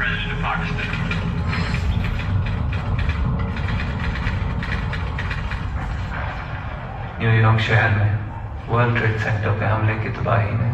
message to Pakistan. New York शहर में world trade centre पे हमले की तबाही ने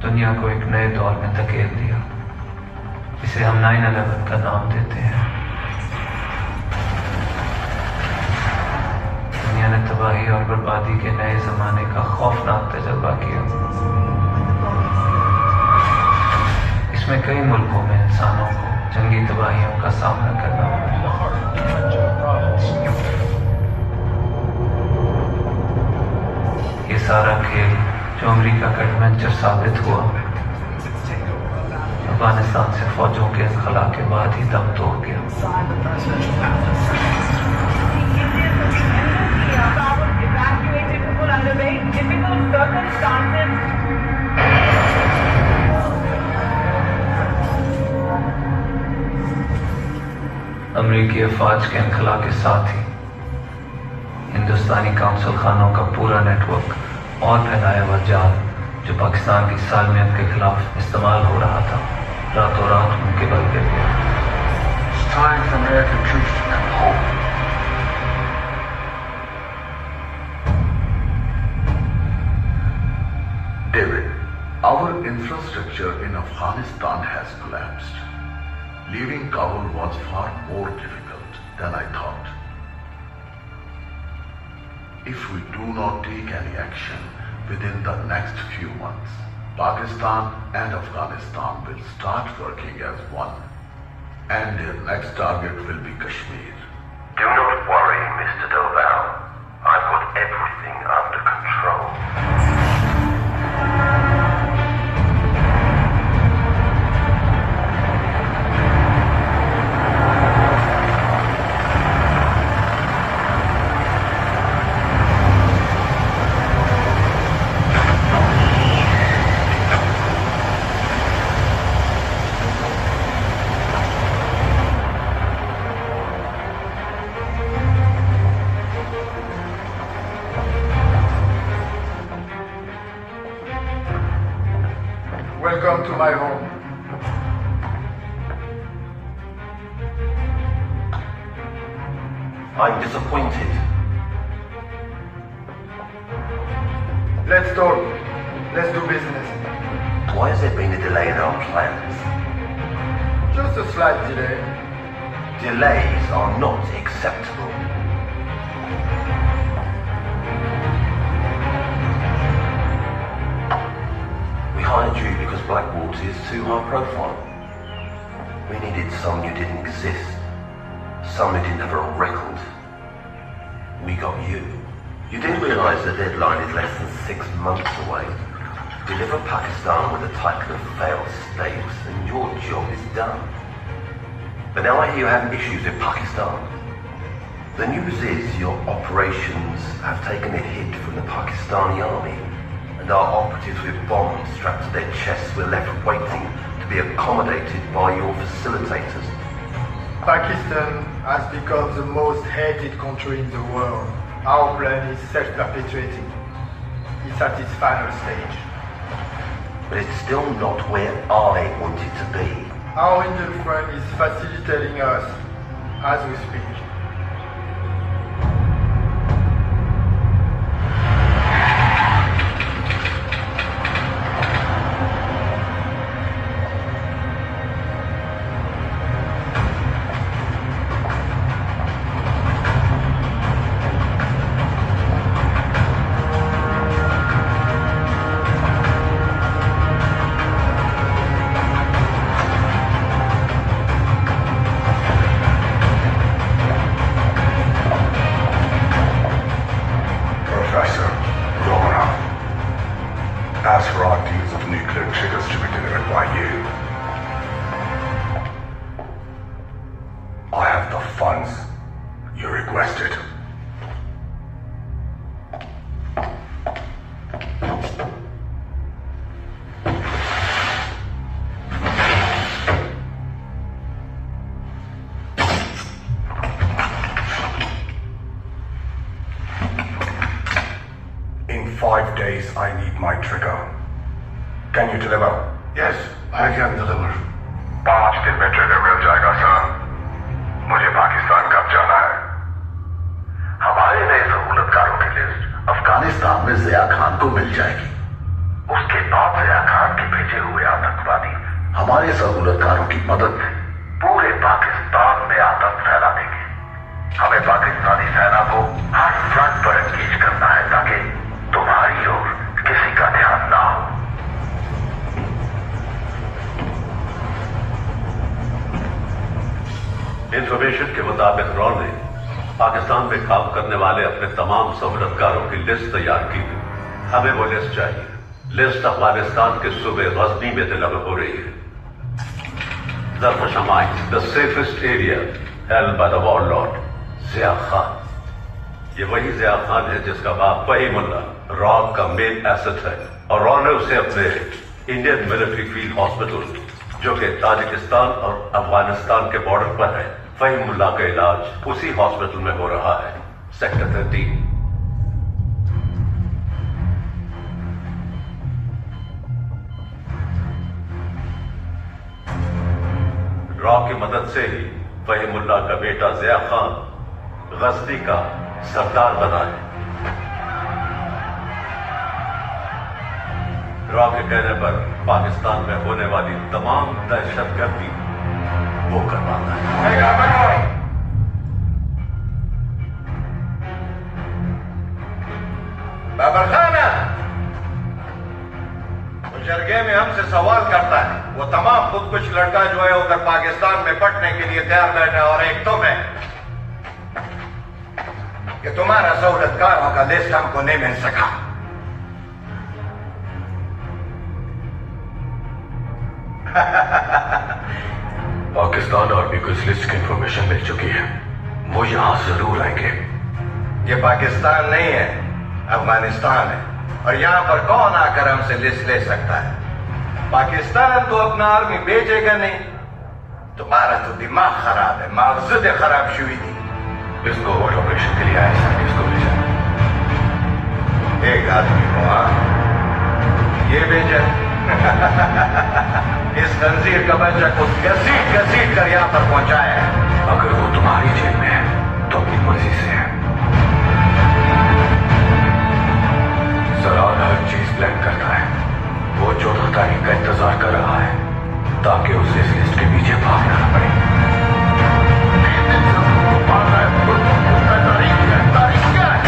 दुनिया को एक नए दौर में धकेल दिया। इसे हम 9/11 का नाम देते हैं। दुनिया ने तबाही और बर्बादी के नए जमाने का खौफनाक तजर्बा किया। इसमें कई मुल्कों में इंसानों को जंगी तबाहियों का सामना करना पड़ा। ये सारा खेल जो अमेरिका का एडवेंचर साबित हुआ, अफगानिस्तान से फौजों के इनखला के बाद ही दम तोड़ गया। अमेरिकी अफवाज के इनखला के साथ ही हिंदुस्तानी काउंसिल खानों का पूरा नेटवर्क और फैलाया हुआ जाल जो पाकिस्तान की सालमियत के खिलाफ इस्तेमाल हो रहा था, रातों रात उनके बल गिर गया। It's time for American troops to come home. David, our infrastructure in Afghanistan has collapsed. Leaving Kabul was far more difficult than I thought. If we do not take any action within the next few months, Pakistan and Afghanistan will start working as one, and their next target will be Kashmir. Do not worry, Mr. Doval. I've got everything under control. Welcome to my home. I'm disappointed. Let's talk. Let's do business. Why has there been a delay in our plans? Just a slight delay. Delays are not acceptable. We hired you because Blackwater is too high profile. We needed someone who didn't exist, someone who didn't have a record. We got you. You didn't realise the deadline is less than 6 months away. Deliver Pakistan with a title of failed states and your job is done. But now I hear you have issues with Pakistan. The news is your operations have taken a hit from the Pakistani army, and our operatives with bombs strapped to their chests were left waiting to be accommodated by your facilitators. Pakistan has become the most hated country in the world. Our plan is self-perpetuating. It's at its final stage. But it's still not where I want it to be. Our Indian friend is facilitating us as we speak. As for our deals of nuclear triggers to be delivered by you, I have the funds you requested. In 5 days, I need my trigger. Can you deliver? Yes, I can deliver. 5 दिन में trailer मिल जाएगा sir. मुझे पाकिस्तान कब जाना है? हमारे नए सहूलतकारों की लिस्ट अफगानिस्तान में ज़िया खान को मिल जाएगी। उसके बाद ज़िया खान के भेजे हुए आतंकवादी हमारे सहूलतकारों की मदद से पूरे पाकिस्तान में आतंक फैला देंगे। हमें पाकिस्तानी सेना को हर फ्रंट पर एंगेज करना है ताकि तुम्हारी ओर किसी का ध्यान ना हो। इंफॉर्मेशन के मुताबिक रॉ ने पाकिस्तान में काम करने वाले अपने तमाम सहूलतकारों की लिस्ट तैयार की थी। हमें वो लिस्ट चाहिए। लिस्ट अफगानिस्तान के सूबे गजनी में तलब हो रही है। The safest area held by the warlord Zia Khan. ये वही ज़िया खान है जिसका बाप फहीमुल्ला रॉ का मेन एसेट है, और रॉ ने उसे अपने इंडियन मिलिट्री फील्ड हॉस्पिटल, जो कि ताजिकिस्तान और अफगानिस्तान के बॉर्डर पर है, फहीमुल्ला का इलाज उसी हॉस्पिटल में हो रहा है, सेक्टर 13। रॉ की मदद से ही फहीमुल्ला का बेटा ज़िया खान गजनी का सरदार बना है। रॉ के कहने पर पाकिस्तान में होने वाली तमाम दहशतगर्दी वो करवाता है। बाबर खाना मुजरगे में हमसे सवाल करता है। वो तमाम खुद कुछ लड़का जो है उधर पाकिस्तान में पटने के लिए तैयार बैठा, और एक तुम है कि तुम्हारा सहूलतकारों का लिस्ट हमको नहीं मिल सका। पाकिस्तान आर्मी को इस लिस्ट की इंफॉर्मेशन मिल चुकी है। वो यहां जरूर आएंगे। ये पाकिस्तान नहीं है, अफगानिस्तान है, और यहां पर कौन आकर हमसे लिस्ट ले सकता है? पाकिस्तान तो अपना आर्मी भेजेगा नहीं। तुम्हारा तो दिमाग खराब है, मागज़ खराब शुई थी। इसको वोट ऑपरेशन के लिए आया था, इसको भेजा। एक आदमी को ये भेजा। इस खंजीर का बच्चा को घसीट घसीट कर यहां पर पहुंचाया है। अगर वो तुम्हारी जेब में है तो अपनी मर्जी से है। ज़रार हर चीज प्लान करता है। वो 14 तारीख का इंतजार कर रहा है ताकि उसे इस लिस्ट के पीछे भागना न पड़े। तारीख क्या है?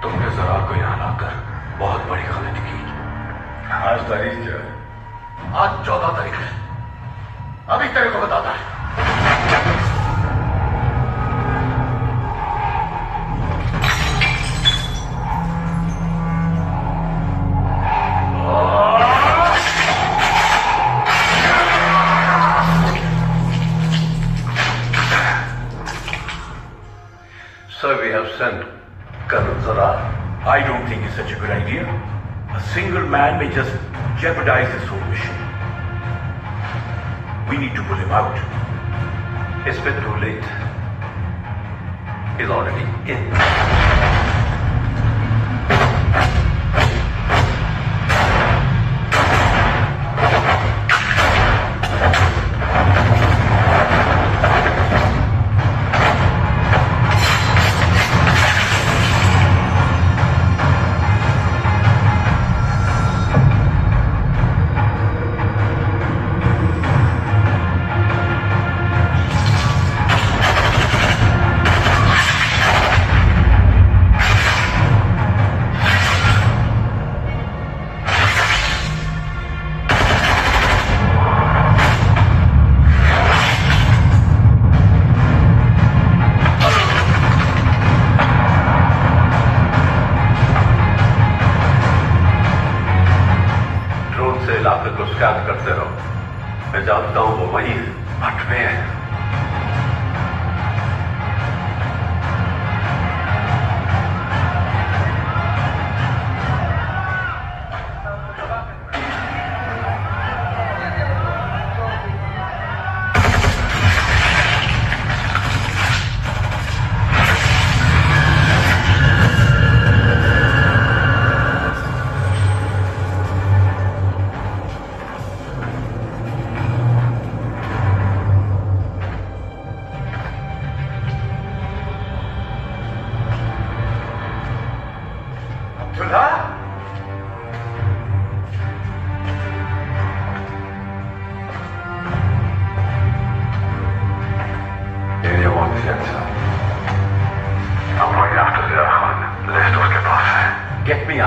तुमने ज़रार को यहां लाकर बहुत बड़ी गलती की। आज तारीख क्या है? आज 14 तारीख है। अभी तेरे को बताता है। Sir, we have sent Colonel Zarrar. I don't think it's such a good idea. A single man may just jeopardize this whole mission. We need to pull him out. It's been too late. He's already in. इलाके को scan करते रहो। मैं जानता हूं वो वही है, मठ में है।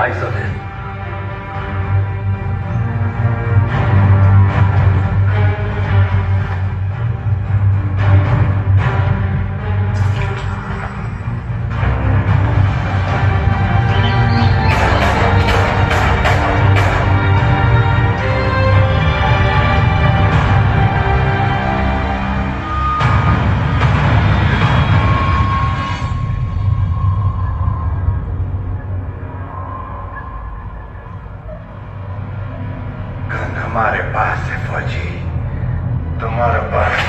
250 दिन। हमारे पास है फौजी, तुम्हारे पास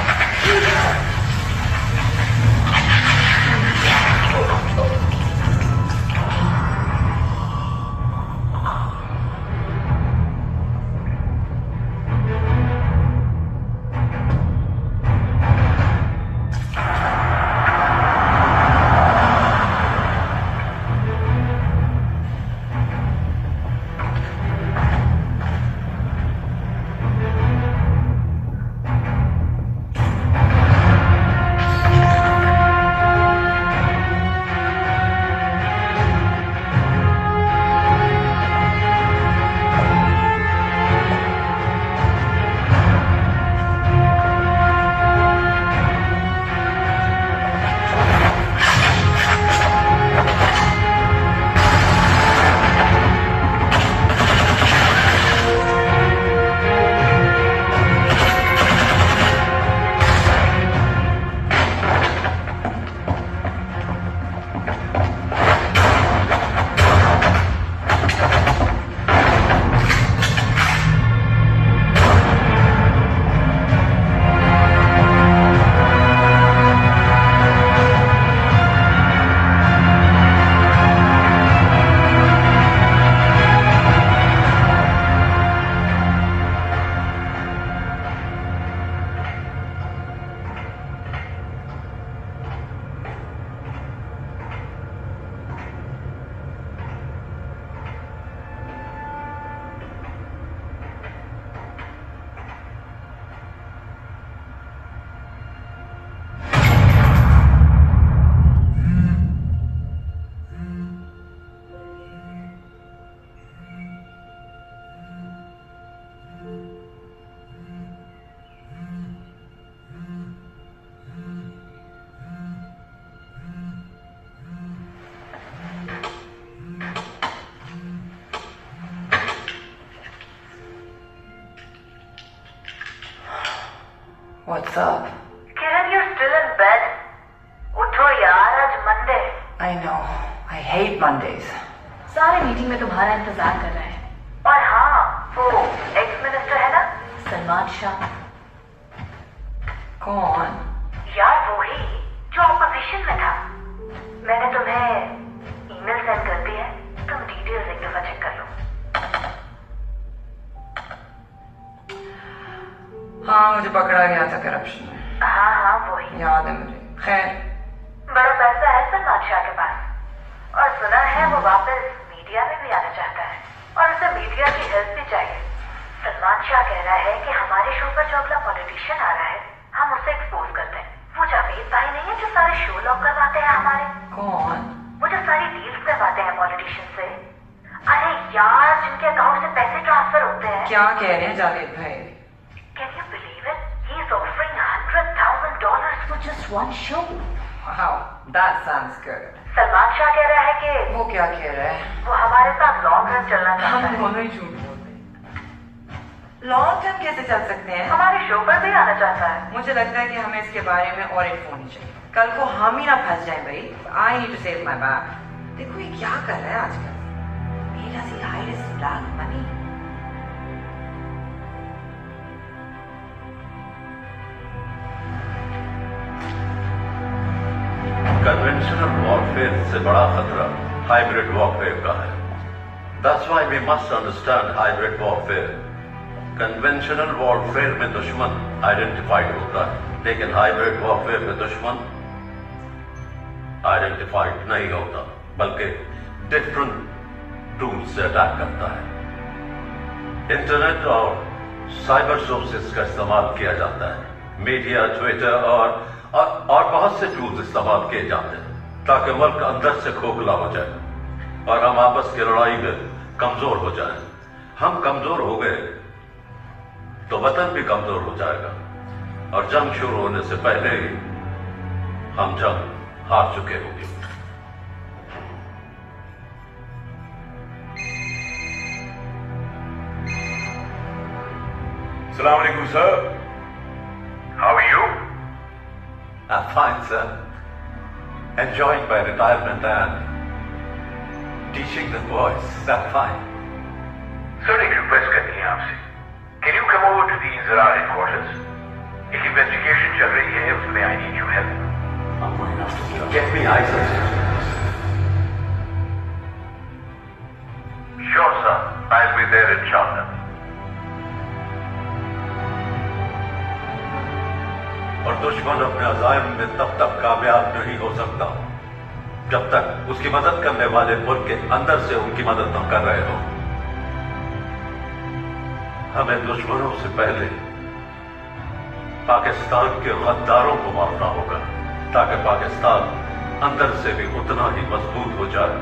What's up? Kiran, you're still in bed. उठो यार, आज Monday. I know. I hate Mondays. सारे मीटिंग में तुम्हारा इंतजार कर रहे हैं। और हाँ, वो एक्स मिनिस्टर है ना, सलमान शाह। कौन? यार वो ही जो ऑपोजिशन में था। मैंने तुम्हें ईमेल सेंड कर दी है, तुम डिटेल्स एक दफा चेक कर लो। हाँ, मुझे पकड़ा गया था करप्शन में। हाँ वही याद है मुझे। खैर, बड़ा पैसा है सलमान शाह के पास और सुना है वो वापस मीडिया में भी आना चाहता है और उसे मीडिया की हेल्प भी चाहिए। सलमान शाह कह रहा है कि हमारे शो पर जो अगला पॉलिटिशियन आ रहा है हम उसे एक्सपोज करते हैं। वो जावेद भाई नहीं है जो सारे शो लॉक करवाते हैं हमारे? कौन? वो जो सारी डील्स करवाते हैं पॉलिटिशियन से। अरे यार, जिनके अकाउंट से पैसे ट्रांसफर होते हैं। क्या कह रहे हैं जावेद भाई? Can you believe it? He is offering $100,000 for just one show. Wow, that sounds good. Salman Shah कह रहा है कि वो क्या कह रहा है? वो हमारे साथ लॉन्ग रन चलना चाहता हम है। दोनों ही झूठ बोलते हैं। लॉन्ग टर्म कैसे चल सकते हैं? हमारे शो पर भी आना चाहता है। मुझे लगता है कि हमें इसके बारे में और इन्फो होनी चाहिए। कल को हम ही ना फंस जाएं भाई। I need to save my back. देखो ये क्या कर रहा है आजकल? Where does he hide his black money? Conventional warfare से बड़ा खतरा हाइब्रिड वॉरफेयर का है। That's why we must understand hybrid warfare. Conventional warfare में दुश्मन आइडेंटिफाइड होता है, लेकिन हाइब्रिड वॉरफेयर में दुश्मन आइडेंटिफाइड नहीं होता, बल्कि डिफरेंट टूल से अटैक करता है। इंटरनेट और साइबर सोर्सेज का इस्तेमाल किया जाता है। मीडिया, ट्विटर और बहुत से टूल्स इस्तेमाल किए जाते हैं ताकि मुल्क अंदर से खोखला हो जाए। और हम आपस की लड़ाई में कमजोर हो जाएं। हम कमजोर हो गए तो वतन भी कमजोर हो जाएगा और जंग शुरू होने से पहले ही हम जंग हार चुके होंगे। Assalamu alaikum, sir. How are you? I'm fine, sir. Enjoying my retirement and teaching the boys. I'm fine. Sir, एक रिक्वेस्ट करनी है आपसे. Can you come over to the Zarrar headquarters? एक इन्वेस्टिगेशन चल रही है, उसमें I need your help. I'm going after the Get me eyes on it. Sure, sir. I'll be there inshallah. और दुश्मन अपने अज़ाइम में तब तक कामयाब नहीं हो सकता जब तक उसकी मदद करने वाले मुल्क के अंदर से उनकी मदद न कर रहे हो। हमें दुश्मनों से पहले पाकिस्तान के गद्दारों को मारना होगा ताकि पाकिस्तान अंदर से भी उतना ही मजबूत हो जाए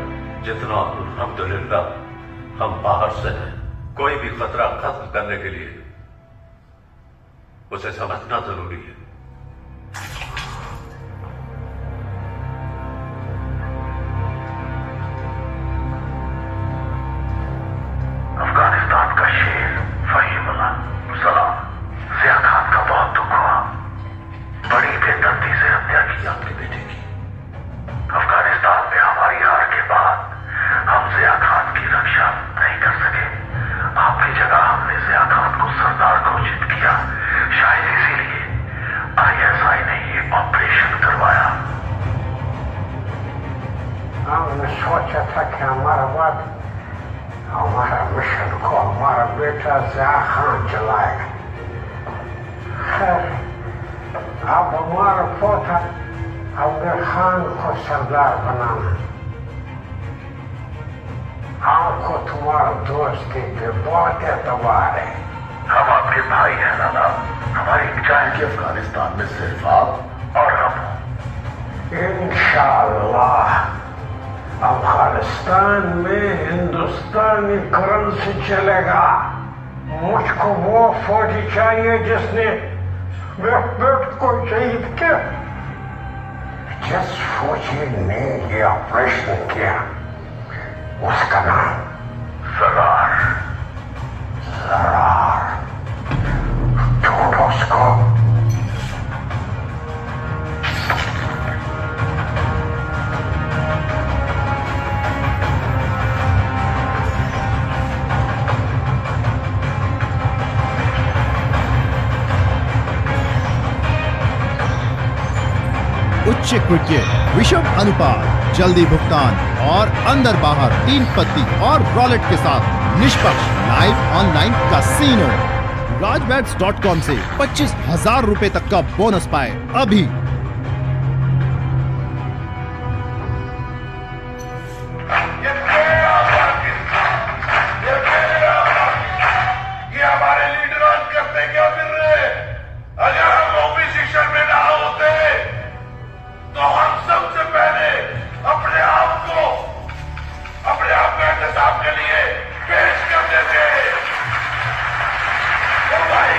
जितना अल्हम्दुलिल्लाह हम बाहर से हैं। कोई भी खतरा खत्म करने के लिए उसे समझना जरूरी है। अफगानिस्तान का शेर फहीमुल्लाह सलाम, ज़िया खान का बहुत दुख हुआ। बड़ी बेदर्दी से हत्या की आपके बेटे की। अफगानिस्तान में हमारी हार के बाद हम ज़िया खान की रक्षा नहीं कर सके। आपकी जगह हमने ज़िया खान को सरदार घोषित किया। शायद इसीलिए ISI ने ये ऑपरेशन करवाया। हमने सोचा था कि हमारा बाद हमारा मिशन को हमारा बेटा ज़िया खान चलाएगा। खैर, अब हमारा पोता अफजल खान को सरदार बनाना। हमको तुम्हारा दोस्ती पे बहुत एतबार है। हम आपके भाई हैं नाना। हमारी इच्छा है कि अफगानिस्तान में सिर्फ आप और हम इंशाअल्लाह अफगानिस्तान में हिंदुस्तानी करेंसी चलेगा। मुझको वो फौजी चाहिए जिसने मेरे बेटे को शहीद किया। जिस फौजी ने ये ऑपरेशन किया उसका नाम ज़रार। ज़रार। ढूंढो उसको। उच्च क्रिकेट, विषम अनुपात, जल्दी भुगतान और अंदर बाहर 3 पत्ती और वॉलेट के साथ निष्पक्ष लाइव ऑनलाइन कैसीनो। राजबैट्स.com से 25,000 रुपए तक का बोनस पाए अभी। ये हमारे लीडर करते क्या फिर रहे? अगर हम ऑपोजिशन में ना होते तो हम सबसे पहले अपने आप को एहतसाब के लिए पेश कर देते। तो भाई